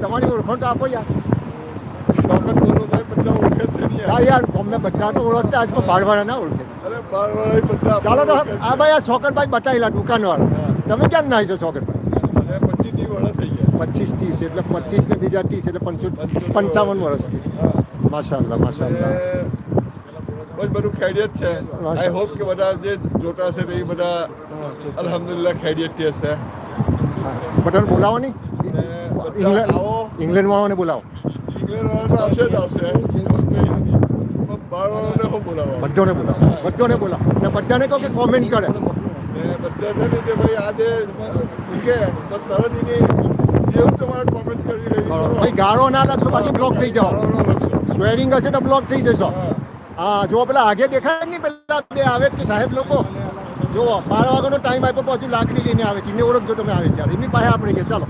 તમારી ઓળખાણ તો આપો યાર. શોકત બોલો ભાઈ, બધા ઓળખે જ છે ને હા યાર અમને બધા તો ઓળખતા આજ પણ બારવાળા ના ઓળખે. અરે બારવાળા બધા ચાલો તો ઓળખે જ આ ભાઈ આ શોકતભાઈ બતાવેલા દુકાનવાળા. હા. તમે કેમ નાહી છો શોકતભાઈ? છે. અને 25 વર્ષ થઈ ગયા. 25-30 એટલે 25 ને બીજા 30 એટલે 55 વર્ષથી. હા. માશાઅલ્લાહ માશાઅલ્લાહ. બસ બધું ખૈરિયત છે. આઈ હોપ કે બધા જે જોતા હશે તો એ બધા અલ્હમ્દુલિલ્લાહ ખૈરિયતથી હશે. બધાને બોલાવો નહીં. અને બધા આવો. ઇંગ્લેન્ડ વાળાને બોલાવો. ઇંગ્લેન્ડ વાળા તો આવશે જ આવશે. પણ બારવાળાને હું બોલાવવા. બધાને બોલાવો. બધાને બોલાવો. ને બધાને કહો કે કોમેન્ટ કરે. ને બધા છે ને કે ભાઈ આજે મૂકે તો તરત એની જેવું તમારે કોમેન્ટ કરવી હોય એ કરો. ભાઈ ગાળો ના નાખશો બાકી બ્લોક થઈ જાઓ. ગાળો ન લખશો. સ્વેરિંગ હશે તો બ્લોક થઈ જશો. હા. હા જો પેલા આગે દેખાય નહીં પેલા બે આવે જ છે સાહેબ લોકો. જુઓ 12 વાગ્યાનો ટાઈમ આપ્યો પછી લાકડી લઈને આવે છે. એમને ઓળખજો તમે આવે ત્યારે એમની પાસે આપણે કે ચાલો.